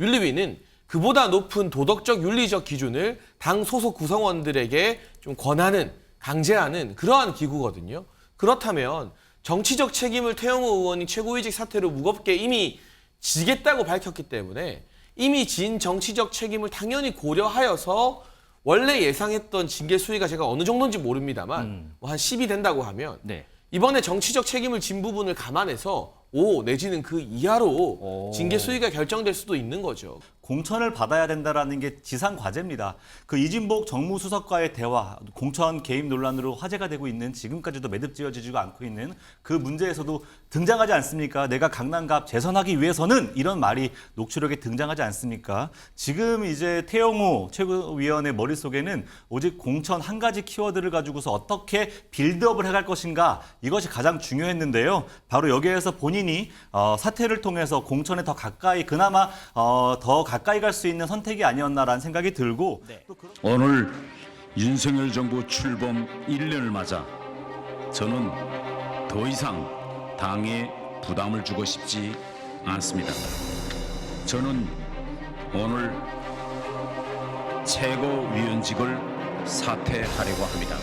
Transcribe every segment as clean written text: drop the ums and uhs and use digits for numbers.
윤리위는 그보다 높은 도덕적 윤리적 기준을 당 소속 구성원들에게 좀 권하는, 강제하는 그러한 기구거든요. 그렇다면 정치적 책임을 태영호 의원이 최고위직 사퇴로 무겁게 이미 지겠다고 밝혔기 때문에 이미 진 정치적 책임을 당연히 고려하여서 원래 예상했던 징계 수위가 제가 어느 정도인지 모릅니다만 뭐 한 10이 된다고 하면 네. 이번에 정치적 책임을 진 부분을 감안해서 5 내지는 그 이하로 징계 수위가 결정될 수도 있는 거죠. 공천을 받아야 된다라는 게 지상 과제입니다. 그 이진복 정무수석과의 대화, 공천 개입 논란으로 화제가 되고 있는 지금까지도 매듭지어지지가 않고 있는 그 문제에서도 등장하지 않습니까? 내가 강남갑 재선하기 위해서는 이런 말이 녹취록에 등장하지 않습니까? 지금 이제 태영호 최고위원의 머릿속에는 오직 공천 한 가지 키워드를 가지고서 어떻게 빌드업을 해갈 것인가 이것이 가장 중요했는데요. 바로 여기에서 본인이 사퇴를 통해서 공천에 더 가까이 그나마 더 가까이 갈 수 있는 선택이 아니었나라는 생각이 들고 네. 오늘 윤석열 정부 출범 1년을 맞아 저는 더 이상 당에 부담을 주고 싶지 않습니다. 저는 오늘 최고위원직을 사퇴하려고 합니다.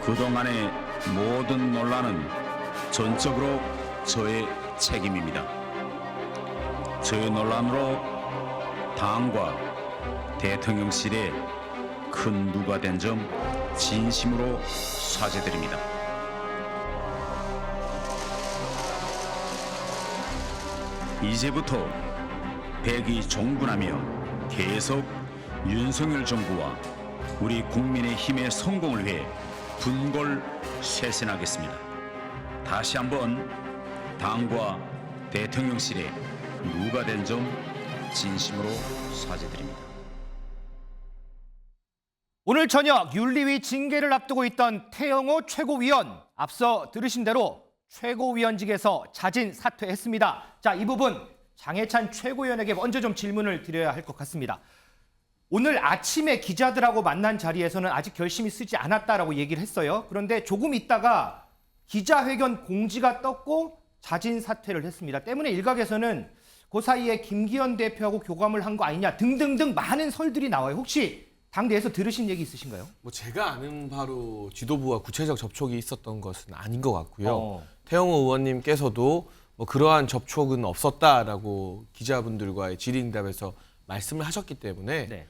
그동안의 모든 논란은 전적으로 저의 책임입니다. 저의 논란으로 당과 대통령실에 큰 누가 된 점 진심으로 사죄드립니다. 이제부터 백이 종군하며 계속 윤석열 정부와 우리 국민의 힘의 성공을 위해 분골쇄신하겠습니다. 다시 한번 당과 대통령실에 누가 된 점 진심으로 사죄드립니다. 오늘 저녁 윤리위 징계를 앞두고 있던 태영호 최고위원, 앞서 들으신 대로 최고위원직에서 자진 사퇴했습니다. 자, 이 부분 장해찬 최고위원에게 먼저 좀 질문을 드려야 할 것 같습니다. 오늘 아침에 기자들하고 만난 자리에서는 아직 결심이 쓰지 않았다라고 얘기를 했어요. 그런데 조금 있다가 기자회견 공지가 떴고 자진 사퇴를 했습니다. 때문에 일각에서는 그 사이에 김기현 대표하고 교감을 한 거 아니냐 등등등 많은 설들이 나와요. 혹시 당내에서 들으신 얘기 있으신가요? 뭐 제가 아는 바로 지도부와 구체적 접촉이 있었던 것은 아닌 것 같고요. 태영호 의원님께서도 뭐 그러한 접촉은 없었다라고 기자분들과의 질의응답에서 말씀을 하셨기 때문에 네.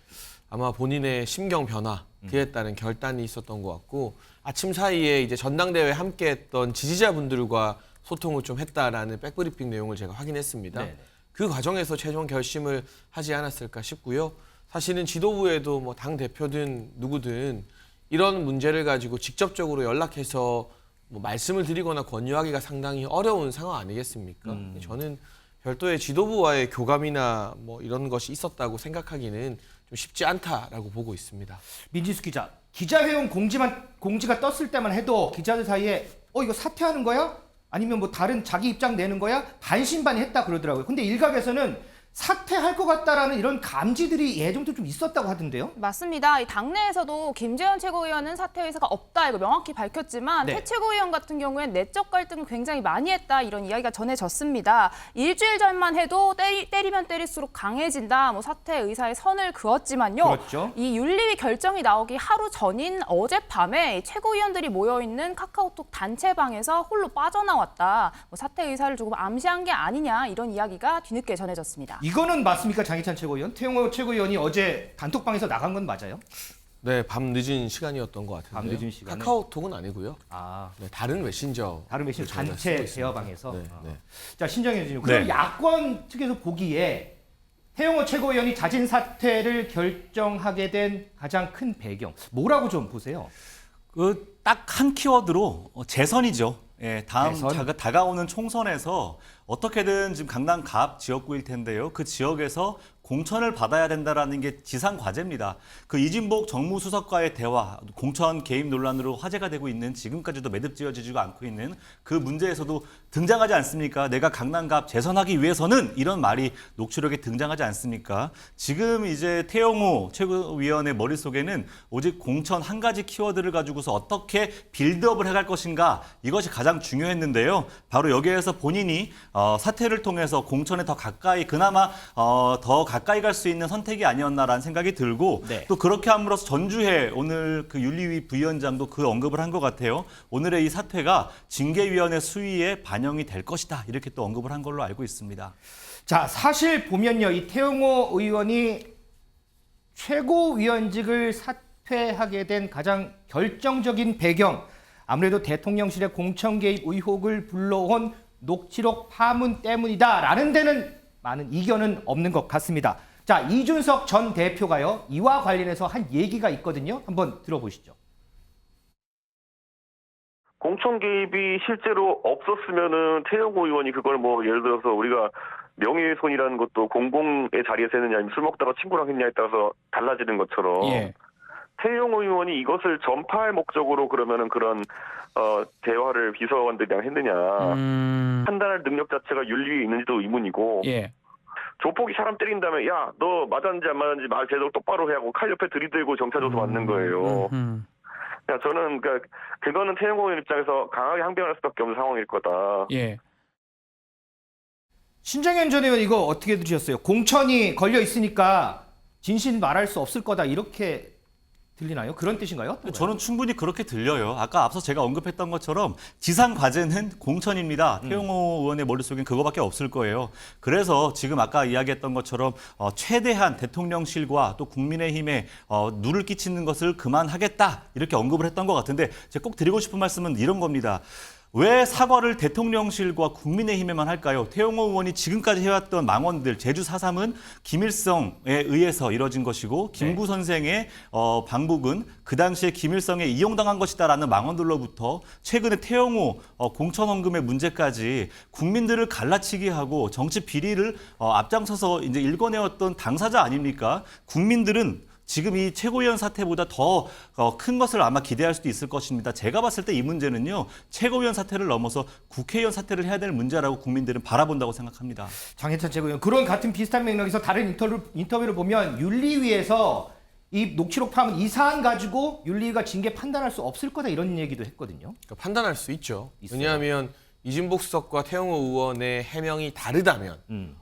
아마 본인의 심경 변화, 그에 따른 결단이 있었던 것 같고 아침 사이에 이제 전당대회에 함께했던 지지자분들과 소통을 좀 했다라는 백브리핑 내용을 제가 확인했습니다. 네네. 그 과정에서 최종 결심을 하지 않았을까 싶고요. 사실은 지도부에도 뭐 당 대표든 누구든 이런 문제를 가지고 직접적으로 연락해서 뭐 말씀을 드리거나 권유하기가 상당히 어려운 상황 아니겠습니까? 저는 별도의 지도부와의 교감이나 뭐 이런 것이 있었다고 생각하기는 좀 쉽지 않다라고 보고 있습니다. 민지수 기자, 기자회견 공지가 떴을 때만 해도 기자들 사이에 이거 사퇴하는 거야? 아니면 뭐 다른 자기 입장 내는 거야? 반신반의했다 그러더라고요. 근데 일각에서는 사퇴할 것 같다라는 이런 감지들이 예정도 좀 있었다고 하던데요. 맞습니다. 이 당내에서도 김재현 최고위원은 사퇴 의사가 없다 이거 명확히 밝혔지만 네. 태 최고위원 같은 경우엔 내적 갈등을 굉장히 많이 했다 이런 이야기가 전해졌습니다. 일주일 전만 해도 때리면 때릴수록 강해진다. 뭐 사퇴 의사의 선을 그었지만요. 그렇죠. 이 윤리위 결정이 나오기 하루 전인 어젯밤에 최고위원들이 모여있는 카카오톡 단체방에서 홀로 빠져나왔다. 뭐 사퇴 의사를 조금 암시한 게 아니냐 이런 이야기가 뒤늦게 전해졌습니다. 이거는 맞습니까, 장희찬 최고위원? 태영호 최고위원이 어제 단톡방에서 나간 건 맞아요? 네, 밤 늦은 시간이었던 것 같은데요. 밤 늦은 시간에? 카카오톡은 아니고요. 아, 네, 다른 메신저. 다른 메신 단체 대화방에서. 네, 네. 자, 신정현 의원님. 그럼 네. 야권 측에서 보기에 태영호 최고위원이 자진 사퇴를 결정하게 된 가장 큰 배경 뭐라고 좀 보세요? 그 딱 한 키워드로 재선이죠. 예, 다음 재선? 다가오는 총선에서 어떻게든 지금 강남 갑 지역구일 텐데요. 그 지역에서 공천을 받아야 된다라는 게 지상 과제입니다. 그 이진복 정무수석과의 대화, 공천 개입 논란으로 화제가 되고 있는 지금까지도 매듭지어지지가 않고 있는 그 문제에서도 등장하지 않습니까? 내가 강남갑 재선하기 위해서는 이런 말이 녹취록에 등장하지 않습니까? 지금 이제 태영호 최고위원의 머릿속에는 오직 공천 한 가지 키워드를 가지고서 어떻게 빌드업을 해갈 것인가 이것이 가장 중요했는데요. 바로 여기에서 본인이 사퇴를 통해서 공천에 더 가까이 그나마 더 가까이 갈 수 있는 선택이 아니었나라는 생각이 들고 네. 또 그렇게 함으로써 전주회 오늘 그 윤리위 부위원장도 그 언급을 한 것 같아요. 오늘의 이 사퇴가 징계위원회 수위에 반영이 될 것이다. 이렇게 또 언급을 한 걸로 알고 있습니다. 자, 사실 보면요. 이 태용호 의원이 최고위원직을 사퇴하게 된 가장 결정적인 배경, 아무래도 대통령실의 공천 개입 의혹을 불러온 녹취록 파문 때문이다라는 데는 많은 이견은 없는 것 같습니다. 자, 이준석 전 대표가요. 이와 관련해서 한 얘기가 있거든요. 한번 들어보시죠. 공천 개입이 실제로 없었으면은 태영호 의원이 그걸 뭐 예를 들어서 우리가 명예훼손이라는 것도 공공의 자리에서 했느냐 아니면 술 먹다가 친구랑 했냐에 따라서 달라지는 것처럼 태영호 의원이 이것을 전파할 목적으로 그러면은 그런 대화를 비서관들이랑 했느냐 판단할 능력 자체가 윤리위에 있는지도 의문이고 조폭이 사람 때린다면 야 너 맞았는지 안 맞았는지 말 제대로 똑바로 해야 하고 칼 옆에 들이대고 경찰서서 맞는 거예요. 야, 저는 그거는 태영호 의원 입장에서 강하게 항변할 수밖에 없는 상황일 거다. 신정현 전 의원 이거 어떻게 들으셨어요? 공천이 걸려 있으니까 진실 말할 수 없을 거다 이렇게 들리나요? 그런 뜻인가요? 어떤가요? 저는 충분히 그렇게 들려요. 아까 앞서 제가 언급했던 것처럼 지상 과제는 공천입니다. 태용호 의원의 머릿속엔 그거밖에 없을 거예요. 그래서 지금 아까 이야기했던 것처럼 최대한 대통령실과 또 국민의힘에 누를 끼치는 것을 그만하겠다 이렇게 언급을 했던 것 같은데 제가 꼭 드리고 싶은 말씀은 이런 겁니다. 왜 사과를 대통령실과 국민의힘에만 할까요? 태용호 의원이 지금까지 해왔던 망언들, 제주 4.3은 김일성에 의해서 이뤄진 것이고 김구 선생의 방북은 그 당시에 김일성에 이용당한 것이다라는 망언들로부터 최근에 태용호 공천 헌금의 문제까지 국민들을 갈라치기 하고 정치 비리를 앞장서서 이제 일궈내었던 당사자 아닙니까? 국민들은 지금 이 최고위원 사태보다 더 큰 것을 아마 기대할 수도 있을 것입니다. 제가 봤을 때 이 문제는요. 최고위원 사태를 넘어서 국회의원 사태를 해야 될 문제라고 국민들은 바라본다고 생각합니다. 장해찬 최고위원 그런 같은 비슷한 맥락에서 다른 인터뷰를 보면 윤리위에서 이 녹취록 파문 이 사안 가지고 윤리위가 징계 판단할 수 없을 거다 이런 얘기도 했거든요. 그러니까 판단할 수 있죠. 있어요. 왜냐하면 이진복 수석과 태영호 의원의 해명이 다르다면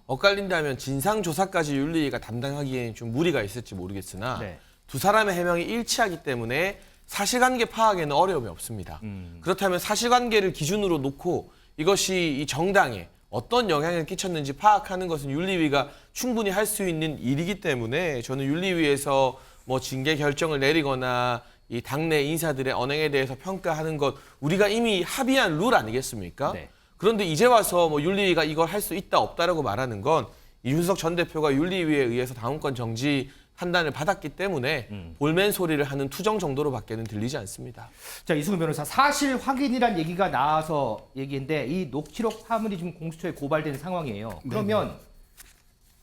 엇갈린다면 진상조사까지 윤리위가 담당하기에는 좀 무리가 있을지 모르겠으나 네. 두 사람의 해명이 일치하기 때문에 사실관계 파악에는 어려움이 없습니다. 그렇다면 사실관계를 기준으로 놓고 이것이 이 정당에 어떤 영향을 끼쳤는지 파악하는 것은 윤리위가 충분히 할 수 있는 일이기 때문에 저는 윤리위에서 뭐 징계 결정을 내리거나 이 당내 인사들의 언행에 대해서 평가하는 것 우리가 이미 합의한 룰 아니겠습니까? 네. 그런데 이제 와서 뭐 윤리위가 이걸 할 수 있다 없다라고 말하는 건 이준석 전 대표가 윤리위에 의해서 당원권 정지 판단을 받았기 때문에 볼멘 소리를 하는 투정 정도로밖에는 들리지 않습니다. 자, 이승훈 변호사 사실 확인이란 얘기가 나와서 얘기인데 이 녹취록 파문이 지금 공수처에 고발된 상황이에요. 그러면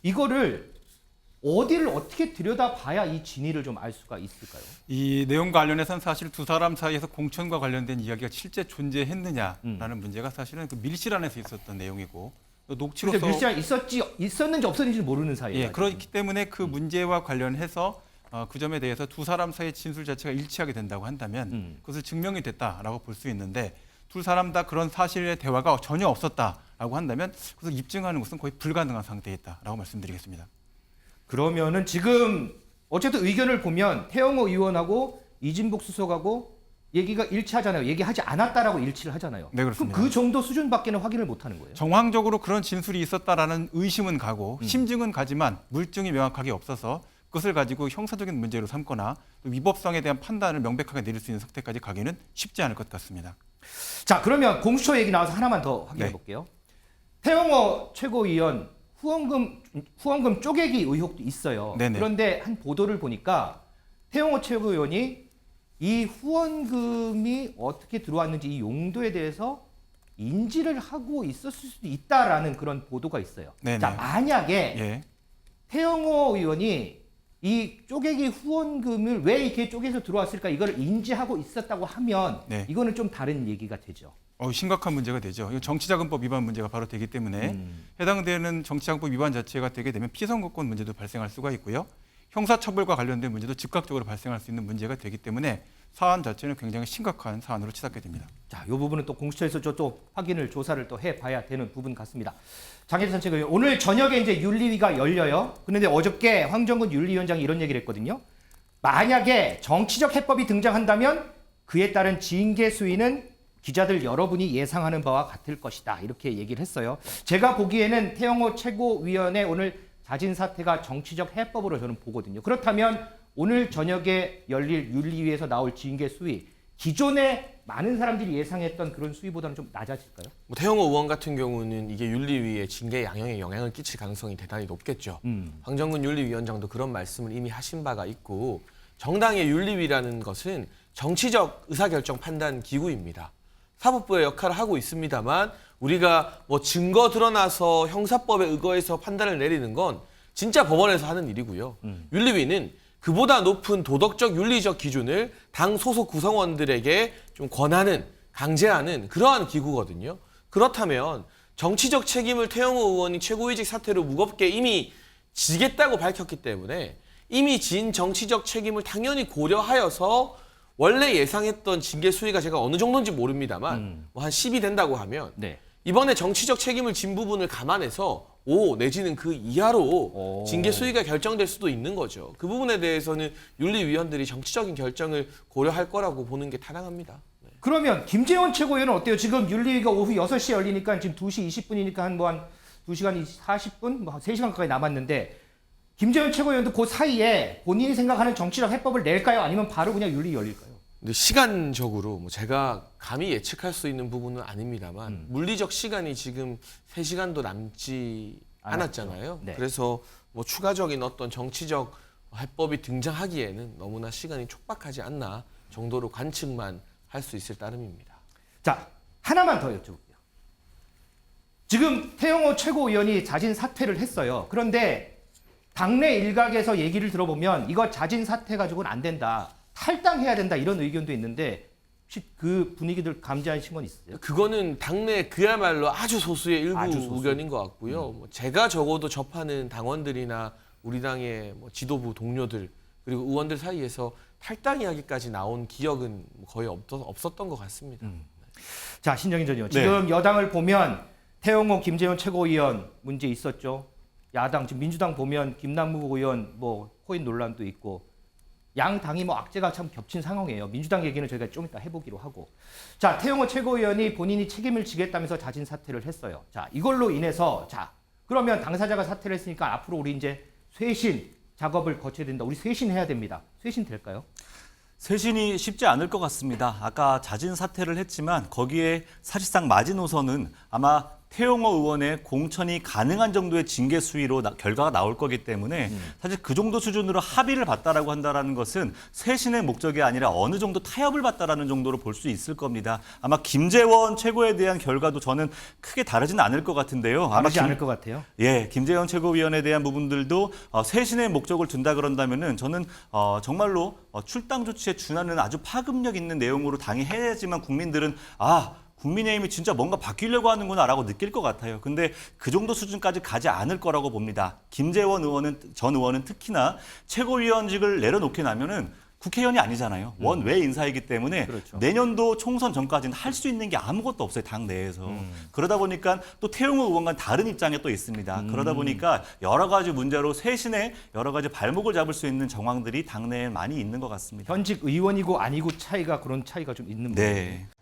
이거를 어디를 어떻게 들여다봐야 이 진위를 좀 알 수가 있을까요? 이 내용 관련해서는 사실 두 사람 사이에서 공천과 관련된 이야기가 실제 존재했느냐라는 문제가 사실은 그 밀실 안에서 있었던 내용이고 또 녹취록서 그래서 밀실이 있었는지 없었는지 모르는 사이에. 그렇기 때문에 그 문제와 관련해서 그 점에 대해서 두 사람 사이의 진술 자체가 일치하게 된다고 한다면 그것을 증명이 됐다라고 볼 수 있는데 두 사람 다 그런 사실의 대화가 전혀 없었다라고 한다면 그것을 입증하는 것은 거의 불가능한 상태에 있다라고 말씀드리겠습니다. 그러면은 지금 어쨌든 의견을 보면 태영호 의원하고 이진복 수석하고 얘기가 일치하잖아요. 얘기하지 않았다라고 일치를 하잖아요. 네, 그렇습니다. 그럼 그 정도 수준밖에는 확인을 못하는 거예요. 정황적으로 그런 진술이 있었다라는 의심은 가고 심증은 가지만 물증이 명확하게 없어서 그것을 가지고 형사적인 문제로 삼거나 또 위법성에 대한 판단을 명백하게 내릴 수 있는 상태까지 가기는 쉽지 않을 것 같습니다. 자, 그러면 공수처 얘기 나와서 하나만 더 확인해 네. 볼게요. 태영호 최고위원 후원금 쪼개기 의혹도 있어요. 네네. 그런데 한 보도를 보니까 태영호 최고위원이 이 후원금이 어떻게 들어왔는지 이 용도에 대해서 인지를 하고 있었을 수도 있다라는 그런 보도가 있어요. 네네. 자, 만약에 예. 태영호 의원이 이 쪼개기 후원금을 왜 이렇게 쪼개서 들어왔을까 이걸 인지하고 있었다고 하면 네. 이거는 좀 다른 얘기가 되죠. 심각한 문제가 되죠. 이거 정치자금법 위반 문제가 바로 되기 때문에 해당되는 정치자금법 위반 자체가 되게 되면 피선거권 문제도 발생할 수가 있고요. 형사처벌과 관련된 문제도 즉각적으로 발생할 수 있는 문제가 되기 때문에 사안 자체는 굉장히 심각한 사안으로 치닫게 됩니다. 자, 이 부분은 또 공수처에서 또 확인을 조사를 또 해봐야 되는 부분 같습니다. 장혜찬 최고위원, 오늘 저녁에 이제 윤리위가 열려요. 그런데 어저께 황정근 윤리위원장이 이런 얘기를 했거든요. 만약에 정치적 해법이 등장한다면 그에 따른 징계 수위는 기자들 여러분이 예상하는 바와 같을 것이다. 이렇게 얘기를 했어요. 제가 보기에는 태영호 최고위원의 오늘 자진 사퇴가 정치적 해법으로 저는 보거든요. 그렇다면 오늘 저녁에 열릴 윤리위에서 나올 징계 수위, 기존에 많은 사람들이 예상했던 그런 수위보다는 좀 낮아질까요? 뭐 태영호 의원 같은 경우는 이게 윤리위의 징계 양형에 영향을 끼칠 가능성이 대단히 높겠죠. 황정근 윤리위원장도 그런 말씀을 이미 하신 바가 있고, 정당의 윤리위라는 것은 정치적 의사결정 판단 기구입니다. 사법부의 역할을 하고 있습니다만 우리가 뭐 증거 드러나서 형사법에 의거해서 판단을 내리는 건 진짜 법원에서 하는 일이고요. 윤리위는 그보다 높은 도덕적 윤리적 기준을 당 소속 구성원들에게 좀 권하는, 강제하는 그러한 기구거든요. 그렇다면 정치적 책임을 태영호 의원이 최고위직 사퇴로 무겁게 이미 지겠다고 밝혔기 때문에 이미 진 정치적 책임을 당연히 고려하여서 원래 예상했던 징계 수위가 제가 어느 정도인지 모릅니다만 뭐 한 10이 된다고 하면 네. 이번에 정치적 책임을 진 부분을 감안해서 5 내지는 그 이하로 징계 수위가 결정될 수도 있는 거죠. 그 부분에 대해서는 윤리위원들이 정치적인 결정을 고려할 거라고 보는 게 타당합니다. 네. 그러면 김재원 최고위원은 어때요? 지금 윤리위가 오후 6시에 열리니까 지금 2시 20분이니까 한 2시간 40분, 뭐 3시간 가까이 남았는데 김재원 최고위원도 그 사이에 본인이 생각하는 정치적 해법을 낼까요? 아니면 바로 그냥 윤리 열릴까요? 근데 시간적으로 뭐 제가 감히 예측할 수 있는 부분은 아닙니다만 물리적 시간이 지금 3시간도 남지 않았잖아요. 네. 그래서 뭐 추가적인 어떤 정치적 해법이 등장하기에는 너무나 시간이 촉박하지 않나 정도로 관측만 할 수 있을 따름입니다. 자, 하나만 더 여쭤볼게요. 지금 태영호 최고위원이 자진 사퇴를 했어요. 그런데 당내 일각에서 얘기를 들어보면 이거 자진 사퇴 가지고는 안 된다. 탈당해야 된다. 이런 의견도 있는데 혹시 그 분위기들 감지하신 건 있으세요? 그거는 당내 그야말로 아주 소수의 일부 아주 소수. 의견인 것 같고요. 뭐 제가 적어도 접하는 당원들이나 우리 당의 뭐 지도부 동료들 그리고 의원들 사이에서 탈당 이야기까지 나온 기억은 거의 없었던 것 같습니다. 자, 신정인 전 의원. 지금 여당을 보면 태영호, 김재원 최고위원 문제 있었죠. 야당, 지금 민주당 보면 김남국 의원 뭐 코인 논란도 있고 양 당이 뭐 악재가 참 겹친 상황이에요. 민주당 얘기는 저희가 좀 이따 해보기로 하고. 자, 태영호 최고위원이 본인이 책임을 지겠다면서 자진 사퇴를 했어요. 자, 이걸로 인해서 자, 그러면 당사자가 사퇴를 했으니까 앞으로 우리 이제 쇄신 작업을 거쳐야 된다. 우리 쇄신해야 됩니다. 쇄신 될까요? 쇄신이 쉽지 않을 것 같습니다. 아까 자진 사퇴를 했지만 거기에 사실상 마지노선은 아마 태영호 의원의 공천이 가능한 정도의 징계 수위로 결과가 나올 거기 때문에 사실 그 정도 수준으로 합의를 봤다라고 한다는 것은 쇄신의 목적이 아니라 어느 정도 타협을 봤다라는 정도로 볼 수 있을 겁니다. 아마 김재원 최고에 대한 결과도 저는 크게 다르지는 않을 것 같은데요. 다르지 않을 것 같아요. 예, 김재원 최고위원에 대한 부분들도 쇄신의 목적을 둔다 그런다면은 저는 정말로 출당 조치에 준하는 아주 파급력 있는 내용으로 당이 해야지만 국민들은 국민의힘이 진짜 뭔가 바뀌려고 하는구나라고 느낄 것 같아요. 근데 그 정도 수준까지 가지 않을 거라고 봅니다. 김재원 전 의원은 특히나 최고위원직을 내려놓게 나면은 국회의원이 아니잖아요. 원외 인사이기 때문에 그렇죠. 내년도 총선 전까지는 할 수 있는 게 아무것도 없어요. 당 내에서. 그러다 보니까 또 태영호 의원과는 다른 입장에 또 있습니다. 그러다 보니까 여러 가지 문제로 쇄신에 여러 가지 발목을 잡을 수 있는 정황들이 당내에 많이 있는 것 같습니다. 현직 의원이고 아니고 그런 차이가 좀 있는 네. 부분이에요.